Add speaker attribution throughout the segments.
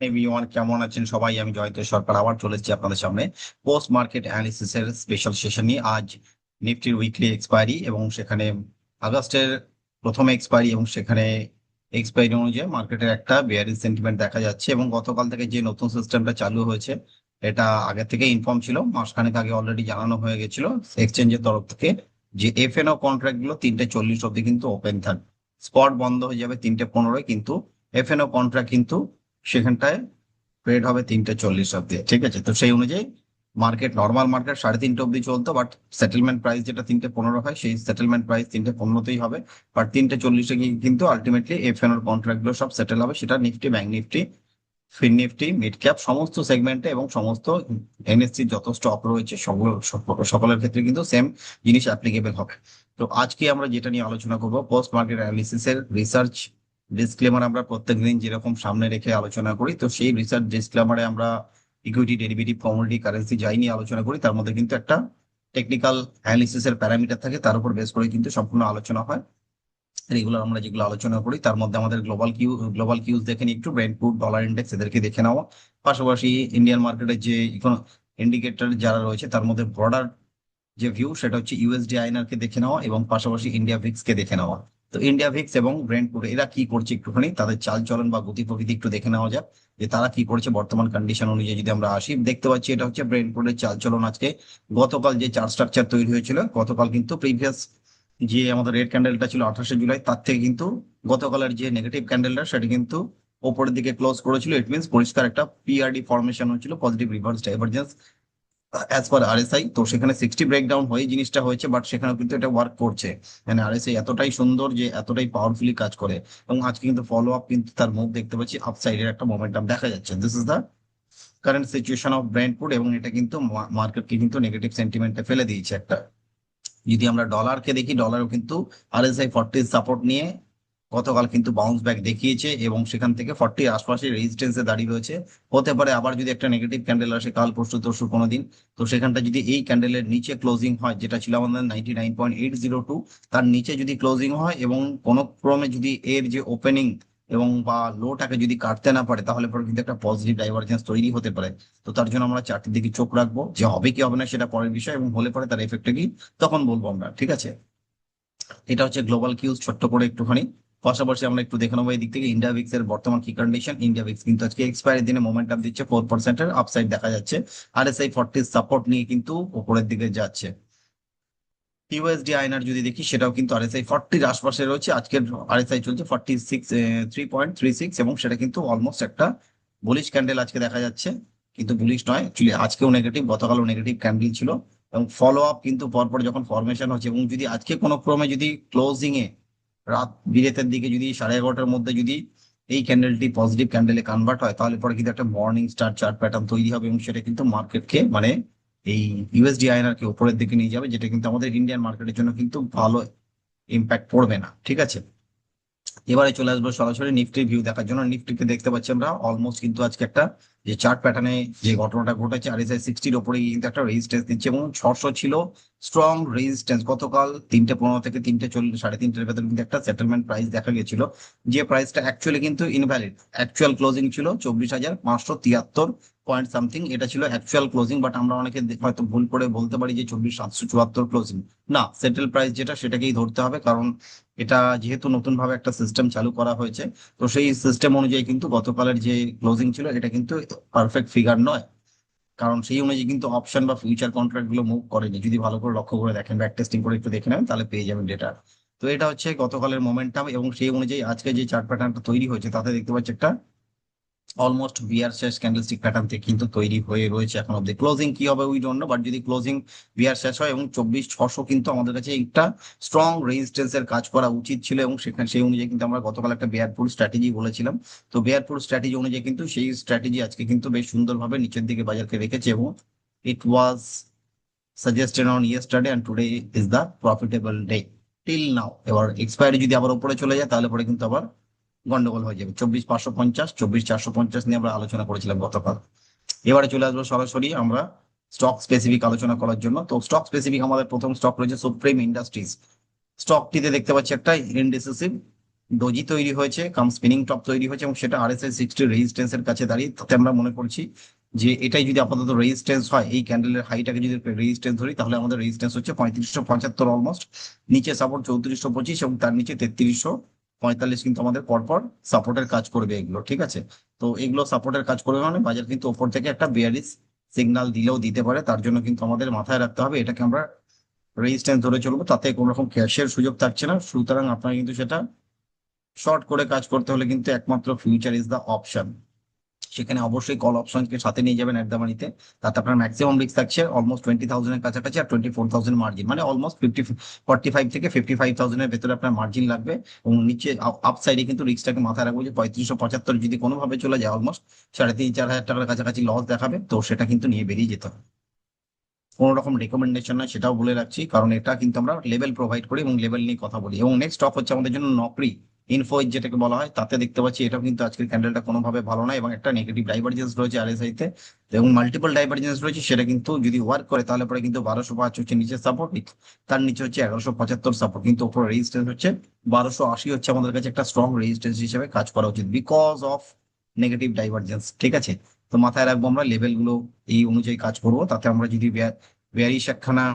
Speaker 1: Everyone, কেমন আছেন সবাই? আমি জয়ন্ত সরকার আবার চলে এসেছি আপনাদের সামনে পোস্ট মার্কেট অ্যানালিসিস এর স্পেশাল সেশন নিয়ে। আজ নিফটির উইকলি এক্সপায়ারি এবং সেখানে আগস্টের প্রথম এক্সপায়ারি এবং সেখানে এক্সপায়ারি অনুযায়ী মার্কেটের একটা বেয়ারিশ সেন্টিমেন্ট দেখা যাচ্ছে। এবং গতকাল থেকে যে নতুন সিস্টেমটা চালু হয়েছে এটা আগে থেকে ইনফর্ম ছিল, মাসখানেক আগে অলরেডি জানানো হয়ে গেছিল এক্সচেঞ্জের তরফ থেকে, যে এফএনও কন্ট্রাক্ট গুলো 3:40 অব্দি কিন্তু ওপেন থাকবে। স্পট বন্ধ হয়ে যাবে 3:15, কিন্তু এফএনও কন্ট্রাক্ট কিন্তু সেখানটায় ট্রেড হবে 3:40 অব্দি। ঠিক আছে, তো সেই অনুযায়ী মার্কেট, নর্মাল মার্কেট 3:30 অব্দি চলতো, বাট সেটেলমেন্ট প্রাইস যেটা 3:15 হয় সেই সেটেলমেন্ট প্রাইস 3:15তেই হবে। বাট 3:40-এ কিন্তু আলটিমেটলি এফএনওর কন্ট্রাক্ট গুলো সব সেটেল হবে। সেটা নিফটি, ব্যাংক নিফটি, ফিন নিফটি, মিড ক্যাপ সমস্ত সেগমেন্টে এবং সমস্ত এনএসসি যত স্টক রয়েছে সকলের ক্ষেত্রে কিন্তু সেম জিনিস অ্যাপ্লিকেবল হবে। তো আজকে আমরা যেটা নিয়ে আলোচনা করবো, পোস্ট মার্কেট অ্যানালিসিস এর রিসার্চ ডিসক্লেমার আমরা প্রত্যেকদিন যেরকম সামনে রেখে আলোচনা করি, তো সেই রিসার্চ ডিসক্লেমারে আমরা ইকুইটি, ডেরিভেটিভ, কমোডিটি, কারেন্সি যাই নিয়ে আলোচনা করি তার মধ্যে কিন্তু একটা টেকনিক্যাল অ্যানালিসিস এর প্যারামিটার থাকে, তার উপর বেস করে কিন্তু সম্পূর্ণ আলোচনা হয়। রেগুলার আমরা যেগুলো আলোচনা করি তার মধ্যে আমাদের গ্লোবাল কিউজ দেখে নিই একটু, ব্রেন্ট ক্রুড, ডলার ইন্ডেক্স, এদেরকে দেখে নেওয়া। পাশাপাশি ইন্ডিয়ান মার্কেটের যে ইন্ডিকেটর যারা রয়েছে তার মধ্যে ব্রডার যে ভিউ সেটা হচ্ছে ইউএসডি আইএনআর কে দেখে নেওয়া এবং পাশাপাশি ইন্ডিয়া ভিক্স কে দেখে নেওয়া। তো ইন্ডিয়া ভিক্স এবং ব্রেন্ট ক্রুড এরা কি করছে একটুখানি তাদের চাল চলন বা গতি প্রকৃতি একটু দেখে নেওয়া যাক, যে তারা কি করছে বর্তমান কন্ডিশন অনুযায়ী। যদি আমরা আসি, দেখতে পাচ্ছি এটা হচ্ছে ব্রেন্ট ক্রুডের চাল চলন আজকে। গতকাল যে চার্ট স্ট্রাকচার তৈরি হয়েছিল, গতকাল কিন্তু প্রিভিয়াস যে আমাদের রেড ক্যান্ডেলটা ছিল 28শে জুলাই, তার থেকে কিন্তু গতকালের যে নেগেটিভ ক্যান্ডেলটা সেটা কিন্তু ওপরের দিকে ক্লোজ করেছিল। ইট মিনস পরিষ্কার একটা পিআরডি ফর্মেশন হচ্ছিল, positive reverse divergence as per RSI. তো সেখানে 60 ব্রেকডাউন হয়ে জিনিসটা হয়েছে, বাট সেখানেও কিন্তু এটা ওয়ার্ক করছে। মানে আরএসআই এতটাই সুন্দর যে এতটাই পাওয়ারফুলি কাজ করে। এবং আজকে কিন্তু ফলো আপ, কিন্তু তার মুভ দেখতে পাচ্ছি আপসাইডের একটা মোমেন্টাম দেখা যাচ্ছে। This is the current situation of Brandfood এবং এটা কিন্তু মার্কেটকে কিন্তু নেগেটিভ সেন্টিমেন্টে ফেলে দিয়েছে একটা। যদি আমরা ডলারকে দেখি, ডলারও কিন্তু RSI 40 সাপোর্ট নিয়ে গতকাল কিন্তু বাউন্স ব্যাক দেখিয়েছে এবং সেখান থেকে 40 আশপাশে রেজিস্ট্যান্সে দাঁড়িয়ে রয়েছে। হতে পারে আবার যদি একটা নেগেটিভ ক্যান্ডেল আসে কাল পরশু তরশু কোনো দিন, তো সেখানটা যদি এই ক্যান্ডেলের নিচে ক্লোজিং হয়, যেটা ছিল আমাদের 99.802, তার নিচে যদি ক্লোজিং হয় এবং কোনো ক্রমে যদি এর যে ওপেনিং এবং বা লোটাকে যদি কাটতে না পারে, তাহলে পরে কিন্তু একটা পজিটিভ ডাইভারজেন্স তৈরি হতে পারে। তো তার জন্য আমরা চারটির দিকে চোখ রাখবো, যে হবে কি হবে না সেটা পরের বিষয়, এবং হলে পরে তার এফেক্টটা কি তখন বলবো আমরা। ঠিক আছে, এটা হচ্ছে গ্লোবাল কিউজ ছোট্ট করে একটুখানি। পাশাপাশি আমরা একটু দেখে নেবো এই দিক থেকে ইন্ডিয়া ভিক্স এর বর্তমান কি কন্ডিশন। ইন্ডিয়া ভিক্স কিন্তু আজকে এক্সপায়ারি দিনে মোমেন্টাম দিচ্ছে, 4%-এর আপসাইড দেখা যাচ্ছে। RSI 40 সাপোর্ট নিয়ে কিন্তু উপরের দিকে যাচ্ছে। ইউএসডি আইনার যদি দেখি, সেটাও কিন্তু RSI 40-র আশপাশে রয়েছে। আজকের RSI চলছে 3.36 এবং সেটা কিন্তু অলমোস্ট একটা বুলিশ ক্যান্ডেল আজকে দেখা যাচ্ছে। কিন্তু বুলিশ নয় অ্যাকচুয়ালি, আজকেও নেগেটিভ, গতকালও নেগেটিভ ক্যান্ডেল ছিল। এবং ফলো আপ কিন্তু পরপর যখন ফরমেশন হচ্ছে, এবং যদি আজকে কোনো ক্রমে যদি ক্লোজিং এ রাত বিরেতের দিকে যদি 11:30-টার মধ্যে যদি এই ক্যান্ডেলটি পজিটিভ ক্যান্ডেলে কনভার্ট হয়, তাহলে পরে কিন্তু একটা মর্নিং স্টার চার্ট প্যাটার্ন তৈরি হবে এবং সেটা কিন্তু মার্কেটকে, মানে এই ইউএসডি আইএনআর কে উপরের দিকে নিয়ে যাবে, যেটা কিন্তু আমাদের ইন্ডিয়ান মার্কেটের জন্য কিন্তু ভালো ইম্প্যাক্ট পড়বে না। ঠিক আছে, এবারে চলে আসবো সরাসরি নিফটির ভিউ দেখার জন্য। নিফটিকে দেখতে পাচ্ছি আমরা অলমোস্ট কিন্তু আজকে একটা যে চার্ট প্যাটার্নে যে ঘটনাটা ঘটেছে, RSI 60-র ওপরে কিন্তু একটা রেজিস্ট্যান্স দিচ্ছে এবং 600 ছিল স্ট্রং রেজিস্ট্যান্স। গতকাল 3:15 থেকে 3:40, 3:30-এর ভেতর কিন্তু একটা সেটেলমেন্ট প্রাইস দেখা গেছিল, যে প্রাইসটা অ্যাকচুয়ালি কিন্তু ইনভ্যালিড। অ্যাকচুয়াল ক্লোজিং ছিল 24,573 সামথিং, এটা ছিল অ্যাকচুয়াল ক্লোজিং। বাট আমরা অনেকে হয়তো ভুল করে বলতে পারি যে 24,774 ক্লোজিং। না, সেটেল প্রাইস যেটা সেটাকেই ধরতে হবে, কারণ এটা যেহেতু নতুন ভাবে একটা সিস্টেম চালু করা হয়েছে, তো সেই সিস্টেম অনুযায়ী কিন্তু গতকালের যে ক্লোজিং ছিল এটা কিন্তু পারফেক্ট ফিগার নয়। কারণ সেই অনুযায়ী কিন্তু অপশন বা ফিউচার কন্ট্রাক্ট গুলো মুভ করেনি। যদি ভালো করে লক্ষ্য করে দেখেন, ব্যাক টেস্টিং করে একটু দেখে নেবেন, তাহলে পেয়ে যাবেন ডেটা। তো এটা হচ্ছে গতকালের মোমেন্টাম এবং সেই অনুযায়ী আজকে যে চার্ট প্যাটার্নটা তৈরি হয়েছে তাতে দেখতে পাচ্ছি একটা অলমোস্ট বিয়ার শেষ ক্যান্ডেলস্টিক প্যাটার্ন থেকে কিন্তু তৈরি হয়ে রয়েছে এখন অব্দি। ক্লোজিং কি হবে উই ডোন্ট নো, বাট যদি ক্লোজিং বিয়ার শেষ হয় এবং 24,600 কিন্তু আমাদের কাছে একটা স্ট্রং রেজিস্ট্যান্স এর কাজ করা উচিত ছিল, এবং সেখানে সেই অনুযায়ী কিন্তু আমরা গতকাল একটা বেয়ারপুল স্ট্র্যাটেজি বলেছিলাম। তো বেয়ারপুল স্ট্র্যাটেজি অনুযায়ী কিন্তু সেই স্ট্র্যাটেজি আজকে কিন্তু বেশ সুন্দরভাবে নিচের দিকে বাজারকে রেখেছে এবং it was suggested on yesterday and today is the profitable day till now. এবার এক্সপায়ারি যদি আবার উপরে চলে যায়, তাহলে পরে কিন্তু আবার গন্ডগোল হয়ে যাবে। 24,550, 24,450 নিয়ে আমরা আলোচনা করেছিলাম গতকাল। এবারে চলে আসবো সরাসরি আমরা স্টক স্পেসিফিক আলোচনা করার জন্য। তো স্টক স্পেসিফিক আমাদের প্রথম স্টক রয়েছে সুপ্রিম ইন্ডাস্ট্রিজ। স্টকটিতে দেখতে পাচ্ছি একটা ইনডিসিসিভ ডোজি তৈরি হয়েছে, স্পিনিং টপ তৈরি হয়েছে এবং সেটা RSI 60 রেজিস্ট্যান্সের কাছে দাঁড়িয়ে, তাতে আমরা মনে করছি যে এটাই যদি আপাতত রেজিস্ট্যান্স হয়, এই ক্যান্ডেলের হাইটাকে যদি রেজিস্ট্যান্স ধরি, তাহলে আমাদের রেজিস্ট্যান্স হচ্ছে 3575 অলমোস্ট, নিচে সাপোর্ট 3425 এবং তার নিচে 3345 কিন্তু আমাদের পরপর সাপোর্টের কাজ করবে এগুলো, ঠিক আছে। তো এগুলো সাপোর্টের কাজ করবে মানে বাজার কিন্তু ওপর থেকে একটা বেয়ারিশ সিগন্যাল দিলেও দিতে পারে, তার জন্য কিন্তু আমাদের মাথায় রাখতে হবে এটাকে আমরা রেজিস্ট্যান্স ধরে চলবো, তাতে কোনো রকম ক্যাশের সুযোগ থাকছে না। সুতরাং আপনার কিন্তু সেটা শর্ট করে কাজ করতে হলে কিন্তু একমাত্র ফিউচার ইজ দ্য অপশন। সেখানে অবশ্যই কল অপশনকে সাথে নিয়ে যাবেন এট দ্য মানিতে, তাতে আপনার ম্যাক্সিমাম রিস্ক থাকছে অলমোস্ট 20,000 এর কাছাকাছি, আর 24,000 মার্জিন, মানে অলমোস্ট 45 থেকে 55,000 এর ভেতরে আপনার মার্জিন লাগবে। এবং নিচে আপসাইডে কিন্তু রিস্কটাকে মাথায় রাখবো যে 3575 যদি কোনোভাবে চলে যায়, অলমোস্ট 3,500-4,000 টাকার কাছাকাছি লস দেখাবে, তো সেটা কিন্তু নিয়ে বেরিয়ে যেতে হবে। কোনো রকম রেকমেন্ডেশন নয়, সেটাও বলে রাখছি, কারণ এটা কিন্তু আমরা লেভেল প্রোভাইড করি এবং লেভেল নিয়ে কথা বলি। এবং নেক্সট স্টক হচ্ছে আমাদের জন্য নকরি ইনফো, যেটাকে বলা হয়, তাতে দেখতে পাচ্ছি এটাও কিন্তু আজকের ক্যান্ডেলটা কোনোভাবে ভালো না এবং একটা নেগেটিভ ডাইভারজেন্স রয়েছে RSI তে, এবং মাল্টিপল ডাইভারজেন্স রয়েছে। সেটা কিন্তু যদি ওয়ার্ক করে তাহলে পরে কিন্তু 1205 হচ্ছে নিচে সাপোর্ট, তার নিচে হচ্ছে 1175 সাপোর্ট, কিন্তু ওপর রেজিস্ট্যান্স হচ্ছে 1280 হচ্ছে আমাদের কাছে একটা স্ট্রং রেজিস্ট্যান্স হিসেবে কাজ করা উচিত, বিকজ অফ নেগেটিভ ডাইভারজেন্স, ঠিক আছে। তো মাথায় রাখবো আমরা লেভেল গুলো এই অনুযায়ী কাজ করবো, তাতে আমরা যদি বেয়ারিশ একখানা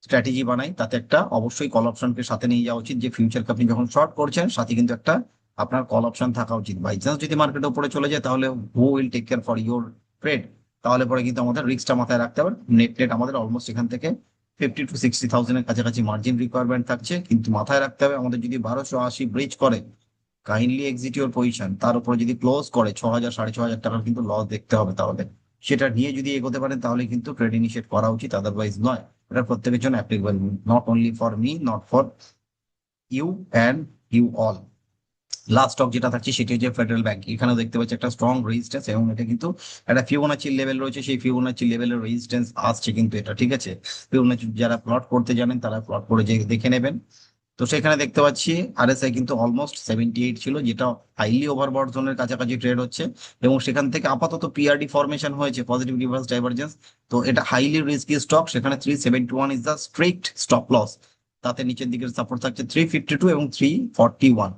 Speaker 1: স্ট্র্যাটেজি বানাই, তাতে একটা অবশ্যই কল অপশনকে সাথে নিয়ে যাওয়া উচিত, যে ফিউচারকে আপনি যখন শর্ট করছেন সাথে কিন্তু একটা আপনার কল অপশন থাকা উচিত। বাই চান্স যদি মার্কেটে উপরে চলে যায়, তাহলে who will take care for your trade, তাহলে পরে কিন্তু আমাদের রিস্কটা মাথায় রাখতে হবে। নেট নেট আমাদের অলমোস্ট এখান থেকে 50 to 60,000 এর কাছাকাছি মার্জিন রিকোয়ারমেন্ট থাকছে, কিন্তু মাথায় রাখতে হবে আমাদের যদি 1280 ব্রিজ করে, কাইন্ডলি এক্সিট ইউর পজিশন, তার উপরে যদি ক্লোজ করে 6,000 6,500 টাকার কিন্তু লস দেখতে হবে, তাহলে সেটা নিয়ে যদি এগোতে পারেন তাহলে কিন্তু ট্রেড ইনিশিয়েট করা উচিত, আদারওয়াইজ নয়। এটা প্রত্যেকের জন্য applicable, not only for me, not for you and you all. Last stock যেটা থাকছে সেটি হচ্ছে ফেডারেল ব্যাংক। এখানেও দেখতে পাচ্ছি একটা স্ট্রং রেজিস্ট্যান্স, এবং এটা কিন্তু একটা ফিবোনাচি লেভেল রয়েছে, সেই ফিবোনাচি লেভেলের রেজিস্ট্যান্স আসছে কিন্তু এটা, ঠিক আছে। ফিবোনাচি যারা প্লট করতে জানেন তারা প্লট করে যে দেখে নেবেন। তো সেখানে দেখতে পাচ্ছি RSI কিন্তু অলমোস্ট 78 ছিল, যেটা হাইলি ওভারবট জোনের কাছাকাছি ট্রেড হচ্ছে, এবং সেখান থেকে আপাতত PRD ফরমেশন হয়েছে, পজিটিভ রিভার্স ডাইভারজেন্স। তো এটা হাইলি রিস্কি স্টক, সেখানে 371 is the strict stop loss, তাতে নিচের দিকের সাপোর্ট থাকছে 352 এবং 341।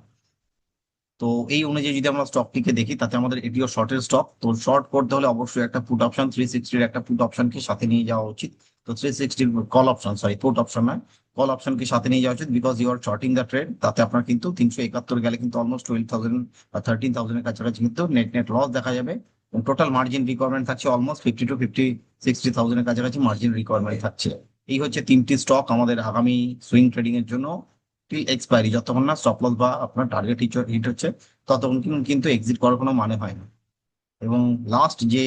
Speaker 1: তো এই অনুযায়ী যদি আমরা স্টকটিকে দেখি, তাতে আমাদের এটিও শর্টের স্টক। তো শর্ট করতে হলে অবশ্যই একটা পুট অপশন 360-র একটা পুট অপশনকে সাথে নিয়ে যাওয়া উচিত। তো 360 call option, sorry put option নয়, কল অপশনকে সাথে নিয়ে যাওয়া উচিত, because you are shorting the trade. তাতে আপনার কিন্তু 371 গেলে কিন্তু অলমোস্ট 12,000 বা 13,000 এর কাছাকাছি কিন্তু নেট নেট লস দেখা যাবে, এবং টোটাল মার্জিন রিকোয়ারমেন্ট থাকছে অলমোস্ট 50 to 60,000 এর কাছাকাছি মার্জিন রিকোয়ারমেন্ট থাকছে। এই হচ্ছে তিনটি স্টক আমাদের আগামী সুইং ট্রেডিং এর জন্য টিল এক্সপায়ারি, যতক্ষণ না স্টপ লস বা আপনার টার্গেট হিট হচ্ছে ততক্ষণ কিন্তু এক্সিট করার কোনো মানে হয় না। এবং লাস্ট যে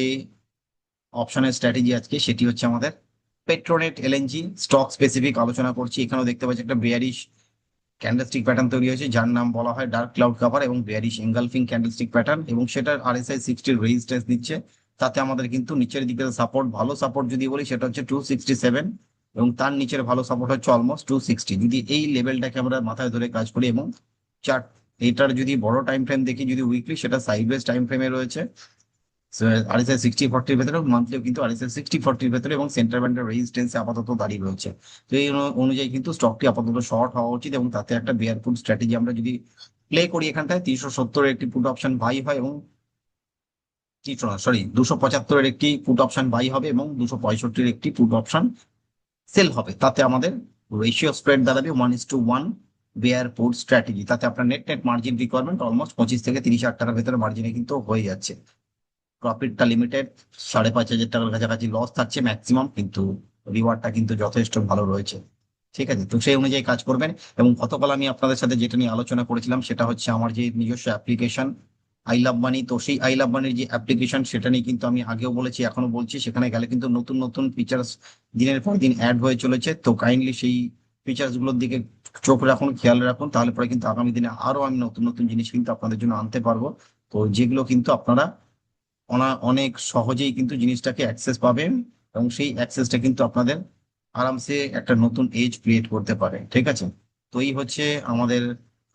Speaker 1: অপশনের স্ট্র্যাটেজি আজকে সেটি হচ্ছে আমাদের পেট্রোনেট LNG স্টক স্পেসিফিক আলোচনা করছি। এখানেও দেখতে পাচ্ছি একটা বেয়ারিশ ক্যান্ডেলস্টিক প্যাটার্ন তৈরি হয়েছে, যার নাম বলা হয় ডার্ক ক্লাউড কাভার, এবং বেয়ারিশ এঙ্গালফিং ক্যান্ডেলস্টিক প্যাটার্ন, এবং সেটার RSI 60 রেজিস্ট্যান্স দিচ্ছে। তাতে আমাদের কিন্তু নিচের দিকে সাপোর্ট, ভালো সাপোর্ট যদি বলি সেটা হচ্ছে 267, এবং তার নিচের ভালো সাপোর্ট হচ্ছে অলমোস্ট 260। যদি এই লেভেলটাকে আমরা মাথায় ধরে কাজ করি এবং চার্ট, এটার যদি বড় টাইম ফ্রেম দেখি, যদি উইকলি, সেটা সাইডওয়েজ টাইম ফ্রেমে রয়েছে। RSI 60-40 ভেতরে, মান্থলিও কিন্তু RSI 60-40 ভেতরে, এবং সেন্টার ব্যান্ডের রেজিস্ট্যান্সে আপাতত দাঁড়িয়ে রয়েছে। তো এই অনুযায়ী কিন্তু স্টকটি আপাতত শর্ট হওয়া উচিত, এবং তাতে একটা বেয়ার পুট স্ট্র্যাটেজি আমরা যদি প্লে করি, এখানটায় 370 একটি পুট অপশন বাই হয়, এবং 275 একটি পুট অপশন বাই হবে, এবং 265 একটি পুট অপশন সেল হবে। তাতে আমাদের রেশিও স্প্রেড দাঁড়াবে 1:1 বেয়ার পুট স্ট্র্যাটেজি। তাতে আপনার net net margin requirement almost 25 থেকে 30 হাজার টাকার ভেতরে মার্জিনে কিন্তু হয়ে যাচ্ছে। প্রফিটটা লিমিটেড, 5,500 টাকার কাছাকাছি লস থাকছে ম্যাক্সিমাম, কিন্তু রিওয়ার্ডটা কিন্তু যথেষ্ট ভালো রয়েছে, ঠিক আছে। তো সেই অনুযায়ী কাজ করবেন। এবং গতকাল আমি আপনাদের সাথে যেটা নিয়ে আলোচনা করেছিলাম সেটা হচ্ছে আমার যে নিজস্ব অ্যাপ্লিকেশন আই লাভ মানি। তো সেই আই লাভ মানির যে অ্যাপ্লিকেশন, সেটা নিয়ে কিন্তু আমি আগেও বলেছি, এখনো বলছি, সেখানে গেলে কিন্তু নতুন নতুন ফিচার্স দিনের পর দিন অ্যাড হয়ে চলেছে। তো কাইন্ডলি সেই ফিচার্স গুলোর দিকে চোখ রাখুন, খেয়াল রাখুন, তাহলে পরে কিন্তু আগামী দিনে আরো আমি নতুন নতুন জিনিস কিন্তু আপনাদের জন্য আনতে পারবো। তো যেগুলো কিন্তু আপনারা অনেক সহজেই কিন্তু জিনিসটাকে অ্যাক্সেস পাবেন, এবং সেই অ্যাক্সেসটা কিন্তু আপনাদের আরামসে একটা নতুন এজ ক্রিয়েট করতে পারে, ঠিক আছে। তো এই হচ্ছে আমাদের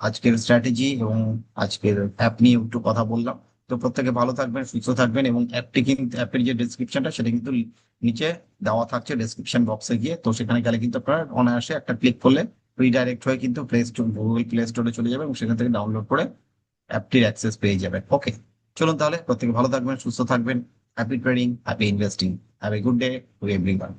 Speaker 1: আজকের স্ট্র্যাটেজি, এবং আজকের অ্যাপ নিয়ে একটু কথা বললাম। তো প্রত্যেকে ভালো থাকবেন, সুস্থ থাকবেন, এবং অ্যাপটি কিন্তু, অ্যাপের যে ডেসক্রিপশনটা সেটা কিন্তু নিচে দেওয়া থাকছে ডেসক্রিপশন বক্সে গিয়ে, তো সেখানে গেলে কিন্তু আপনারা অনায়াসে একটা ক্লিক করলে রিডাইরেক্ট হয়ে কিন্তু প্লে স্টোর, গুগল প্লে স্টোরে চলে যাবে এবং সেখান থেকে ডাউনলোড করে অ্যাপটির অ্যাক্সেস পেয়ে যাবেন। ওকে, চলুন তাহলে প্রত্যেকে ভালো থাকবেন, সুস্থ থাকবেন। Happy trading, happy investing, have a good day to everyone.